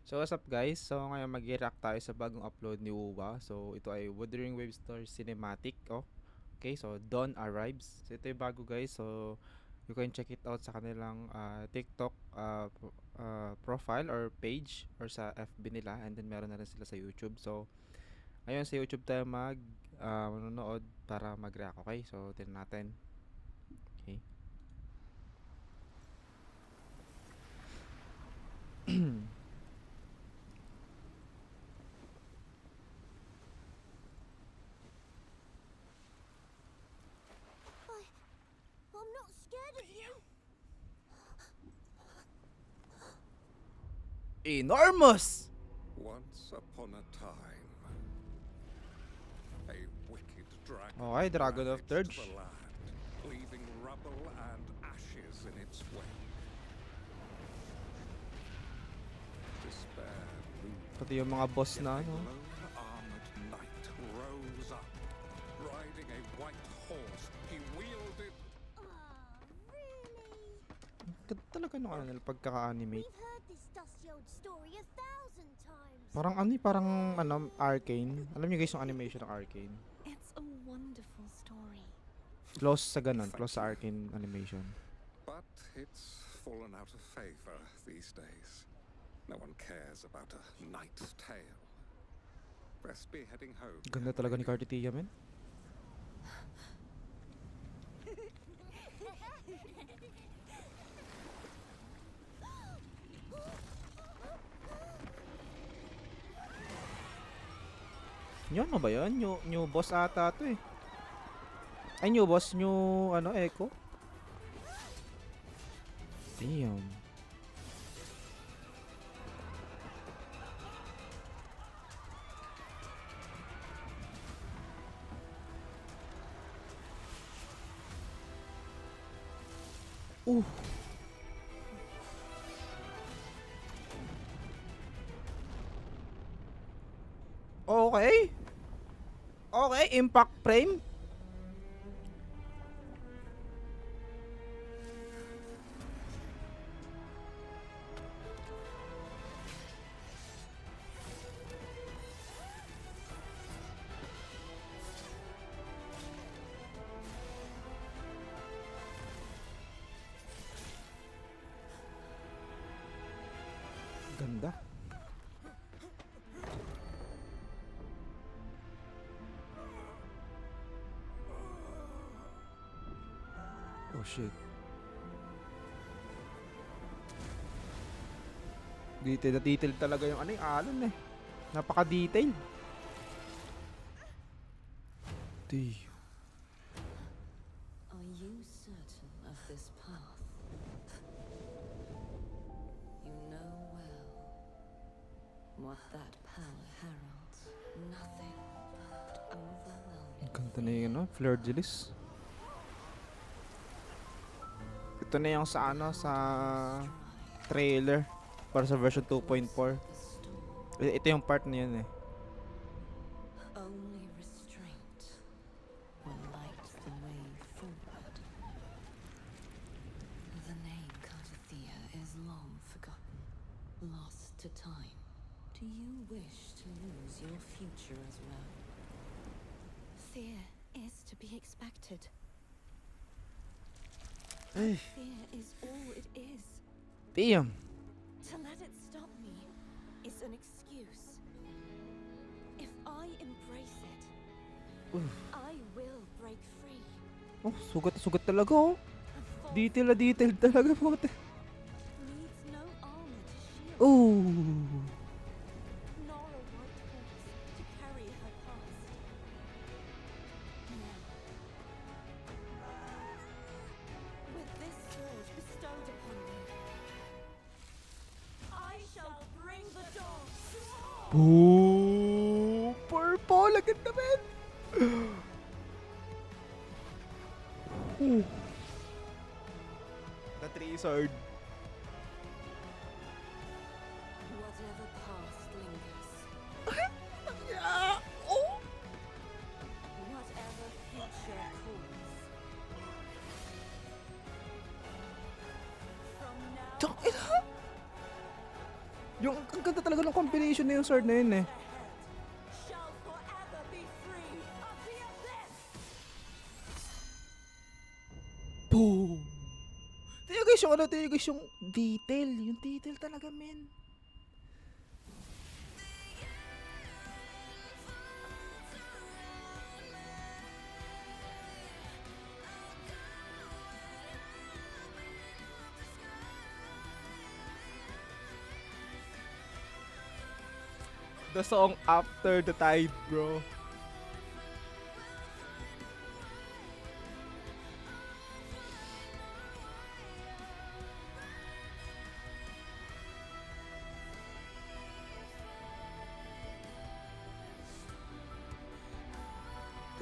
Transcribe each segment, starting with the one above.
So what's up guys? So ngayon mag-react tayo sa bagong upload ni Uwa. So ito ay Wuthering Waves Story Cinematic. Oh. Okay, so Dawn Arrives. So ito yung bago guys. So you can check it out sa kanilang TikTok profile or page or sa FB nila, and then meron na rin sila sa YouTube. So ngayon sa YouTube tayo manonood para mag-react. Okay, so tingnan natin. Okay. I'm not scared of you. Enormous! Once upon a time, a wicked dragon Okay, Dragon of ravaged Dirge. the land, leaving rubble and ashes in its wake. Despair loomed. Pati yung mga boss Yet na a ano. lone armored knight rose up, riding a white horse. He wielded Really? Ganda talaga nung ano nila pagkaka-animate. We've heard this dusty old story 1,000 times. Parang Arcane. Alam niyo guys yung animation ng Arcane. It's a wonderful story. Close sa ganun, close sa Arcane animation. But it's fallen out of favor these days. No one cares about a knight's tale. Best be heading home. Ganda talaga ni Cartitia, men. Yun, ano ba yun? New boss ata to eh. Ay, new boss, Echo. Damn. Okay. Okay, impact frame. Ganda. Oh shit. Detail na detail talaga yung ano yung alon eh. Napaka-detail. Are you certain of this path? You know well what that power heralds. Nothing but overwhelming. Ganda na yung Fleur de Lis. Ito na yung sa sa trailer para sa version 2.4. The storm. Ito yung part na yun eh. Only restraint will light the way forward. The name Cartithia is long forgotten, lost to time. Do you wish to lose your future as well? Fear is to be expected. Ay, Fear is all it is. damn. To let it stop me is an excuse. If I embrace it, I will break free. Oh, sugat talaga oh. A force Detail na detail talaga po. needs no armor to shield, Oh. nor a white horse to carry her past. Now, with this sword bestowed upon me, I shall bring the dawn. Oh, purple. Ang ganda men. The three sword. Whatever past lingers, Yeah. Oh. Whatever future calls. From now Tsaka ina. Yung ang ganda talaga ng combination na yung sword na yun eh. Shall forever be free of the abyss. Boom! Tingnan guys yung ano, tingnan guys yung detail. Yung detail talaga, men. The song After the Tide, bro.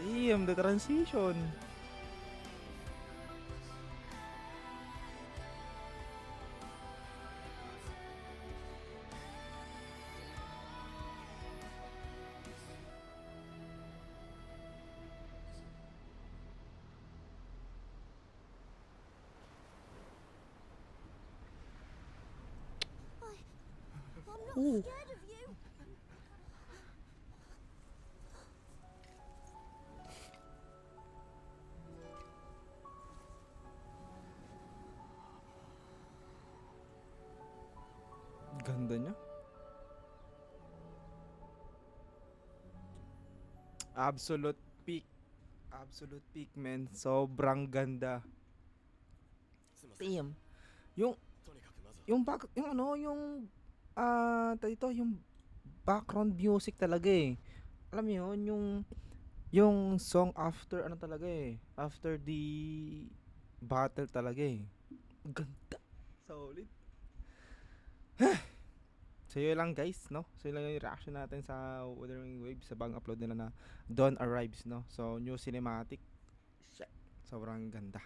Damn, the transition. I'm not Ooh. scared of you. Ganda niya. Absolute peak. Absolute peak, man. Sobrang ganda. Damn. Yung back, yung ano, yung ito, yung background music talaga eh. Alam mo yun, yung song after ano talaga eh. After the battle talaga eh. Ganda. Solid. So yun lang guys, no? So yun lang yung reaction natin sa Wuthering Waves sa bagong upload nila na Dawn Arrives, no? So new cinematic. Shit. Sobrang ganda.